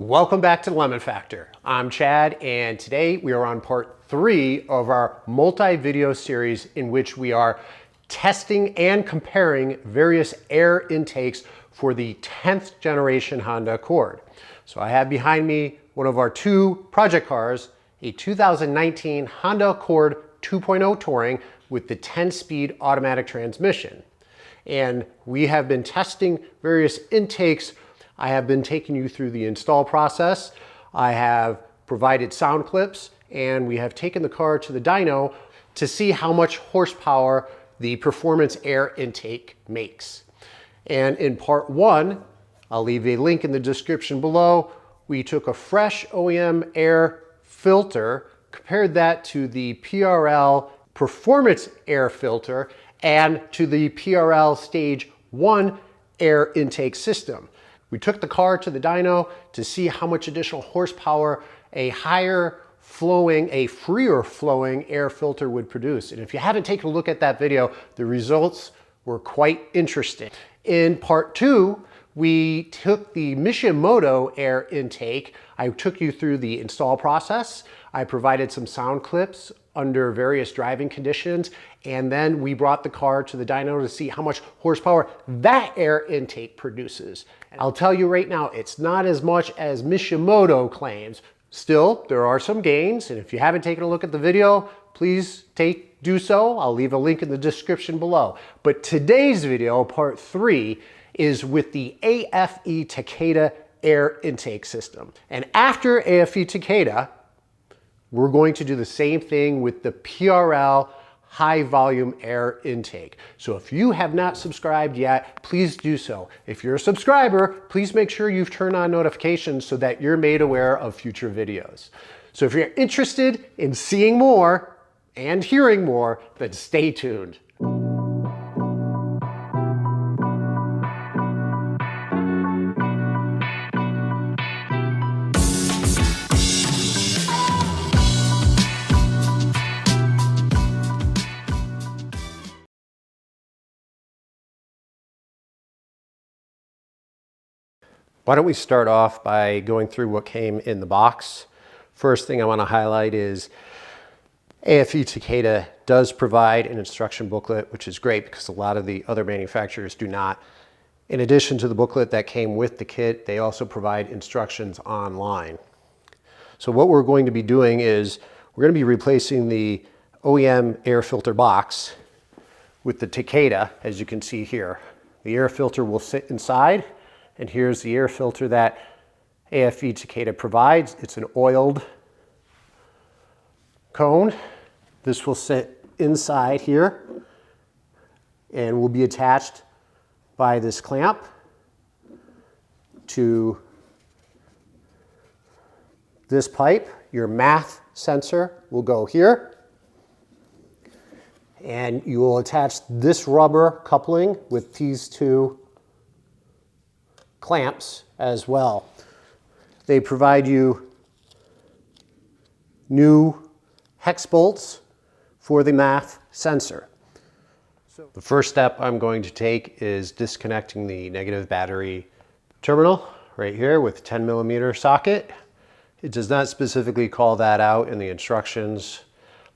Welcome back to Lemon Factor. I'm Chad, and today we are on part 3 of our multi-video series in which we are testing and comparing various air intakes for the 10th generation Honda Accord. So I have behind me one of our 2 project cars, a 2019 Honda Accord 2.0 Touring with the 10-speed automatic transmission. And we have been testing various intakes. I have been taking you through the install process. I have provided sound clips, and we have taken the car to the dyno to see how much horsepower the performance air intake makes. And in part 1, I'll leave a link in the description below, we took a fresh OEM air filter, compared that to the PRL performance air filter and to the PRL Stage 1 air intake system. We took the car to the dyno to see how much additional horsepower a higher flowing, a freer flowing air filter would produce. And if you haven't taken a look at that video, the results were quite interesting. In part 2, we took the Mishimoto Air Intake. I took you through the install process. I provided some sound clips under various driving conditions, and then we brought the car to the dyno to see how much horsepower that air intake produces. I'll tell you right now, it's not as much as Mishimoto claims. Still, there are some gains, and if you haven't taken a look at the video, please do so. I'll leave a link in the description below. But today's video, part 3, is with the aFe TAKEDA Air Intake system. And after aFe TAKEDA, we're going to do the same thing with the PRL high volume air intake. So if you have not subscribed yet, please do so. If you're a subscriber, please make sure you've turned on notifications so that you're made aware of future videos. So if you're interested in seeing more and hearing more, then stay tuned. Why don't we start off by going through what came in the box. First thing I want to highlight is aFe TAKEDA does provide an instruction booklet, which is great because a lot of the other manufacturers do not. In addition to the booklet that came with the kit, they also provide instructions online. So what we're going to be doing is we're going to be replacing the OEM air filter box with the TAKEDA, as you can see here. The air filter will sit inside. And here's the air filter that aFe TAKEDA provides. It's an oiled cone. This will sit inside here and will be attached by this clamp to this pipe. Your math sensor will go here. And you will attach this rubber coupling with these 2 clamps as well. They provide you new hex bolts for the math sensor. So the first step I'm going to take is disconnecting the negative battery terminal right here with 10mm socket. It does not specifically call that out in the instructions,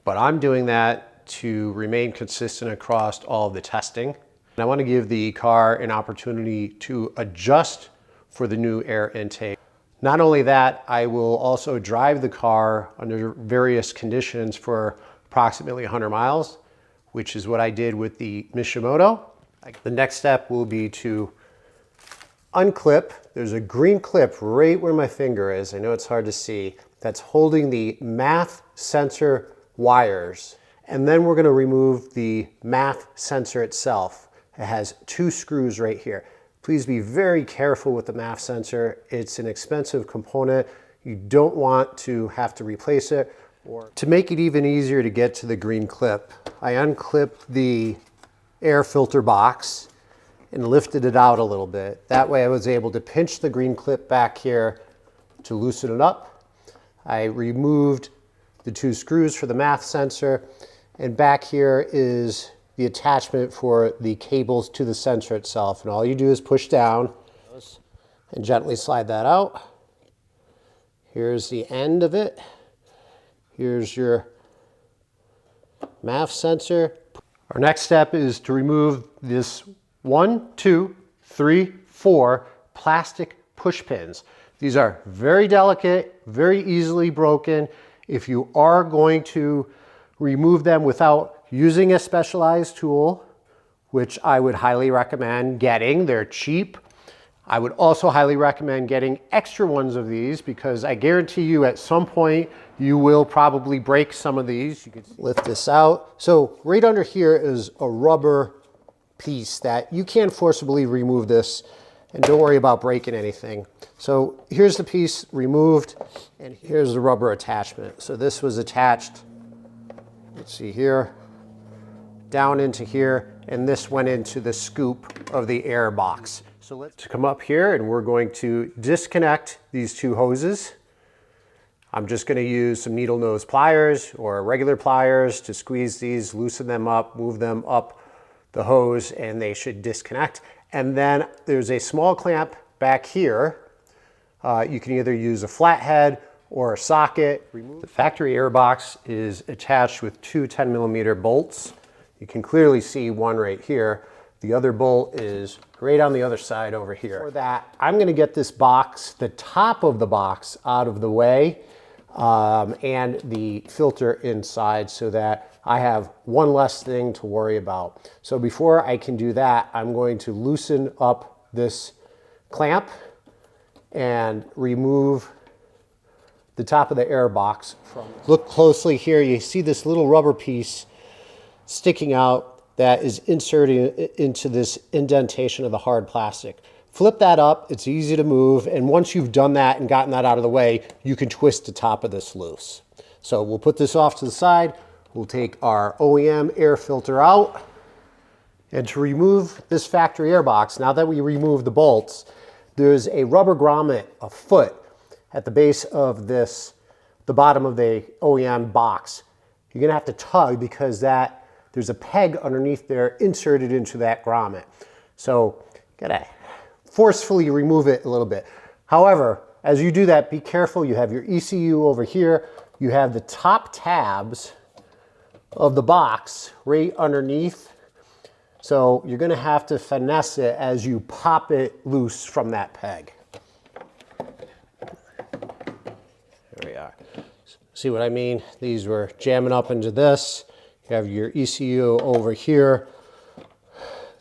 but I'm doing that to remain consistent across all of the testing. I want to give the car an opportunity to adjust for the new air intake. Not only that, I will also drive the car under various conditions for approximately 100 miles, which is what I did with the Mishimoto. The next step will be to unclip. There's a green clip right where my finger is. I know it's hard to see. That's holding the math sensor wires. And then we're going to remove the math sensor itself. It has 2 screws right here. Please be very careful with the math sensor. It's an expensive component. You don't want to have to replace it. To make it even easier to get to the green clip, I unclipped the air filter box and lifted it out a little bit. That way I was able to pinch the green clip back here to loosen it up. I removed the 2 screws for the math sensor, and back here is the attachment for the cables to the sensor itself. And all you do is push down and gently slide that out. Here's the end of it. Here's your MAF sensor. Our next step is to remove this 1, 2, 3, 4 plastic push pins. These are very delicate, very easily broken. If you are going to remove them without using a specialized tool, which I would highly recommend getting, they're cheap. I would also highly recommend getting extra ones of these because I guarantee you at some point you will probably break some of these. You can lift this out. So right under here is a rubber piece that you can forcibly remove this, and don't worry about breaking anything. So here's the piece removed, and here's the rubber attachment. So this was attached, let's see here, down into here, and this went into the scoop of the air box. So let's come up here and we're going to disconnect these two hoses. I'm just going to use some needle nose pliers or regular pliers to squeeze these, loosen them up, move them up the hose, and they should disconnect. And then there's a small clamp back here. You can either use a flathead or a socket. The factory air box is attached with two 10mm bolts. You can clearly see one right here. The other bolt is right on the other side over here. For that, I'm going to get this box, the top of the box, out of the way and the filter inside so that I have one less thing to worry about. So before I can do that, I'm going to loosen up this clamp and remove the top of the air box. Look closely here. You see this little rubber piece sticking out that is inserted into this indentation of the hard plastic. Flip that up, it's easy to move, and once you've done that and gotten that out of the way, you can twist the top of this loose. So we'll put this off to the side, we'll take our OEM air filter out, and to remove this factory air box, now that we remove the bolts, there's a rubber grommet, a foot, at the base of this, the bottom of the OEM box. You're gonna have to tug because there's a peg underneath there inserted into that grommet. So gotta forcefully remove it a little bit. However, as you do that, be careful. You have your ECU over here. You have the top tabs of the box right underneath. So you're gonna have to finesse it as you pop it loose from that peg. There we are. See what I mean? These were jamming up into this. You have your ECU over here.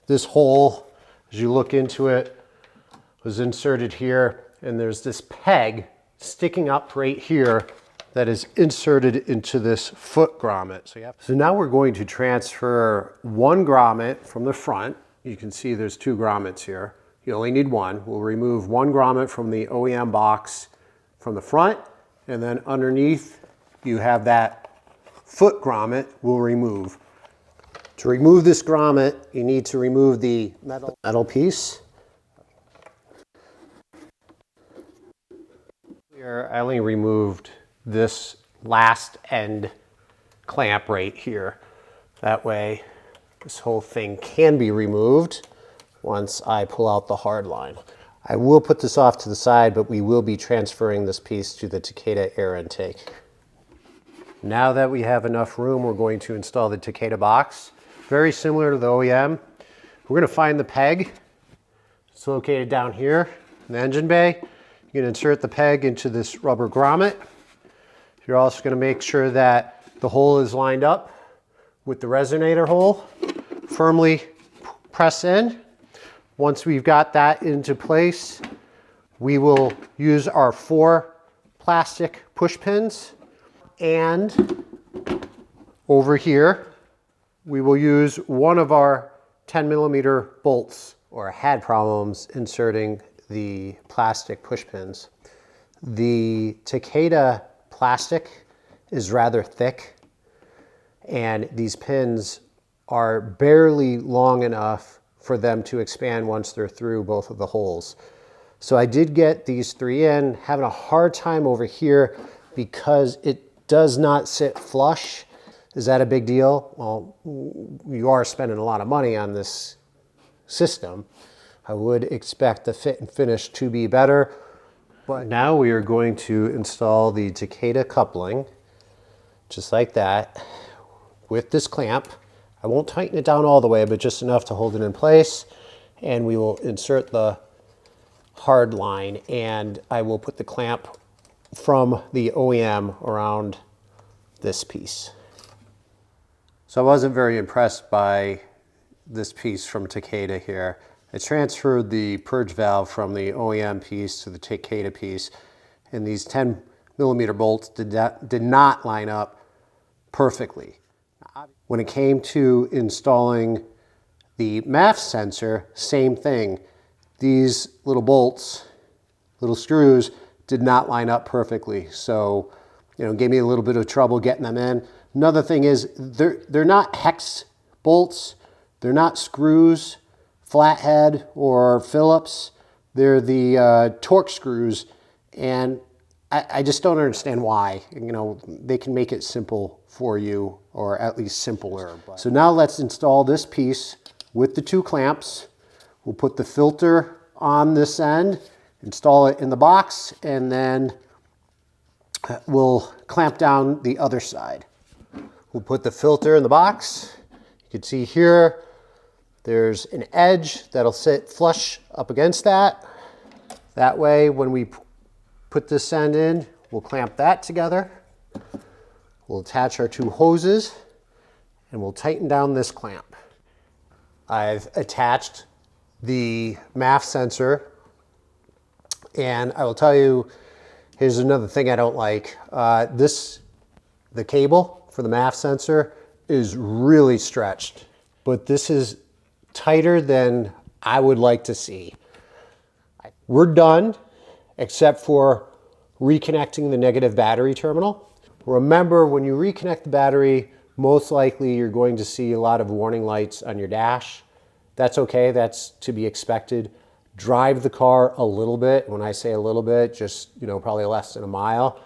This hole, as you look into it, was inserted here, and there's this peg sticking up right here that is inserted into this foot grommet. So now we're going to transfer one grommet from the front. You can see there's two grommets here. You only need one. We'll remove one grommet from the OEM box from the front, and then underneath you have that foot grommet we'll remove. To remove this grommet, you need to remove the metal piece. Here, I only removed this last end clamp right here. That way, this whole thing can be removed once I pull out the hard line. I will put this off to the side, but we will be transferring this piece to the Takeda Air Intake. Now that we have enough room, we're going to install the Takeda box. Very similar to the OEM. We're going to find the peg. It's located down here in the engine bay. You're going to insert the peg into this rubber grommet. You're also going to make sure that the hole is lined up with the resonator hole. Firmly press in. Once we've got that into place, we will use our 4 plastic push pins. And over here, we will use one of our 10mm bolts, or had problems inserting the plastic push pins. The Takeda plastic is rather thick, and these pins are barely long enough for them to expand once they're through both of the holes. So I did get these 3 in, having a hard time over here because it does not sit flush. Is that a big deal? Well, you are spending a lot of money on this system. I would expect the fit and finish to be better. But now we are going to install the Takeda coupling, just like that, with this clamp. I won't tighten it down all the way, but just enough to hold it in place. And we will insert the hard line, and I will put the clamp from the OEM around this piece. So I wasn't very impressed by this piece from Takeda here. I transferred the purge valve from the OEM piece to the Takeda piece, and these 10mm bolts did not line up perfectly. When it came to installing the MAF sensor, same thing. These little bolts, little screws, did not line up perfectly. So, gave me a little bit of trouble getting them in. Another thing is they're not hex bolts. They're not screws, flathead or Phillips. They're the torque screws, and I just don't understand why. They can make it simple for you, or at least simpler. So now let's install this piece with the two clamps. We'll put the filter on this end, install it in the box, and then we'll clamp down the other side. We'll put the filter in the box. You can see here, there's an edge that'll sit flush up against that. That way, when we put this end in, we'll clamp that together. We'll attach our two hoses, and we'll tighten down this clamp. I've attached the MAF sensor, and I will tell you, here's another thing I don't like. The cable for the MAF sensor is really stretched, but this is tighter than I would like to see. We're done, except for reconnecting the negative battery terminal. Remember, when you reconnect the battery, most likely you're going to see a lot of warning lights on your dash. That's okay, that's to be expected. Drive the car a little bit. When I say a little bit, just probably less than a mile.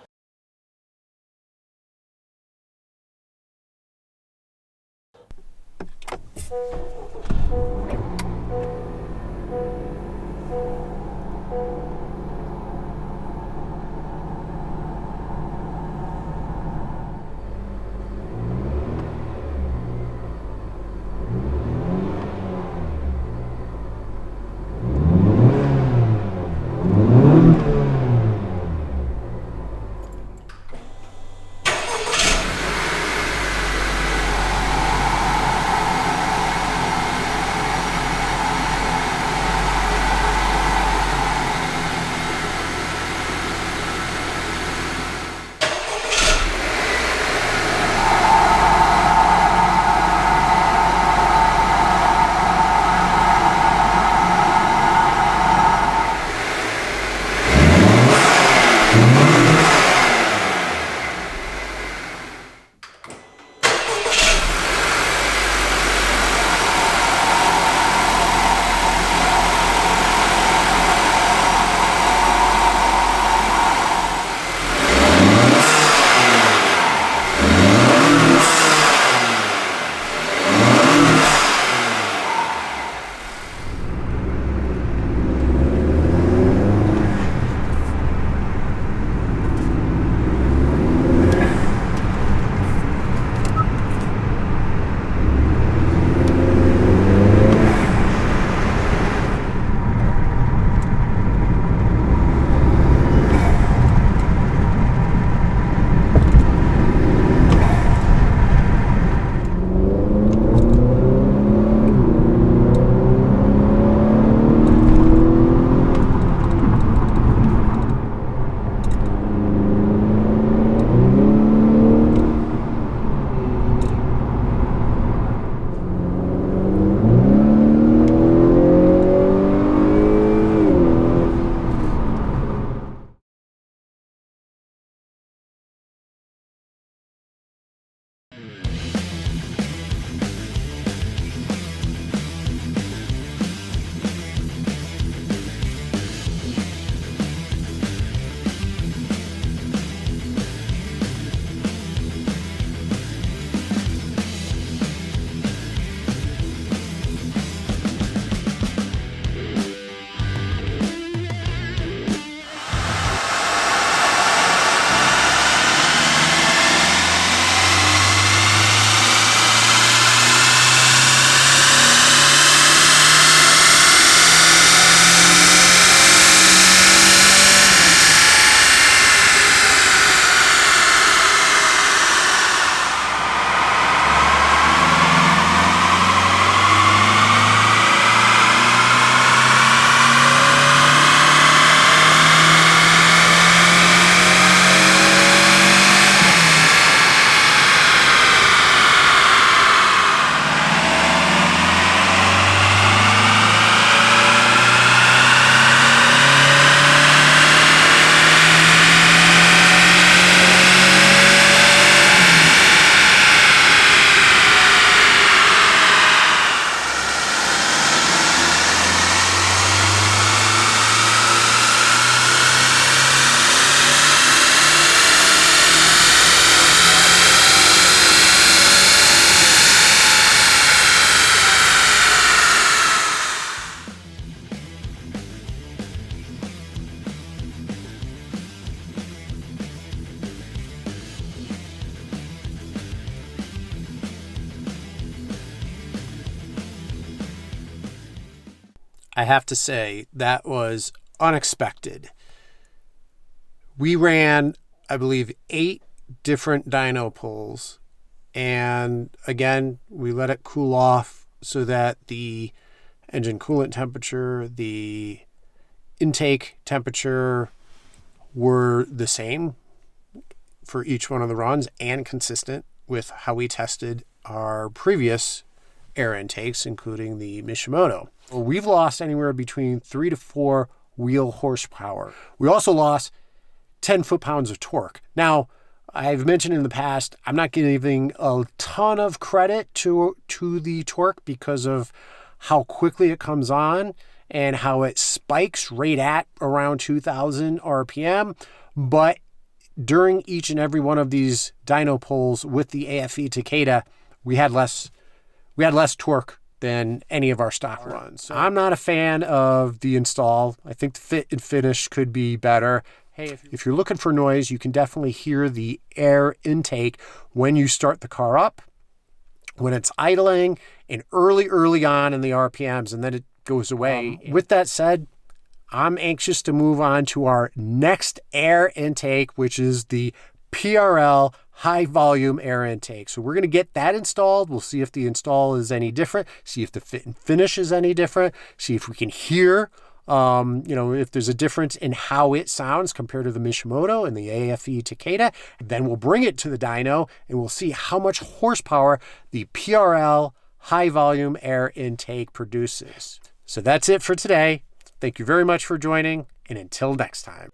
I have to say that was unexpected. We ran, I believe, 8 different dyno pulls. And again, we let it cool off so that the engine coolant temperature, the intake temperature were the same for each one of the runs and consistent with how we tested our previous air intakes, including the Mishimoto. Well, we've lost anywhere between 3 to 4 wheel horsepower. We also lost 10 foot-pounds of torque. Now, I've mentioned in the past, I'm not giving a ton of credit to the torque because of how quickly it comes on and how it spikes right at around 2,000 RPM. But during each and every one of these dyno pulls with the aFe TAKEDA, we had less torque than any of our stock runs. So I'm not a fan of the install. I think the fit and finish could be better. Hey, if you're looking for noise, you can definitely hear the air intake when you start the car up, when it's idling, and early on in the RPMs, and then it goes away. With that said, I'm anxious to move on to our next air intake, which is the PRL high volume air intake. So we're going to get that installed. We'll see if the install is any different, see if the fit and finish is any different, see if we can hear if there's a difference in how it sounds compared to the Mishimoto and the aFe TAKEDA. Then we'll bring it to the dyno and we'll see how much horsepower the PRL high volume air intake produces. So that's it for today. Thank you very much for joining, and until next time.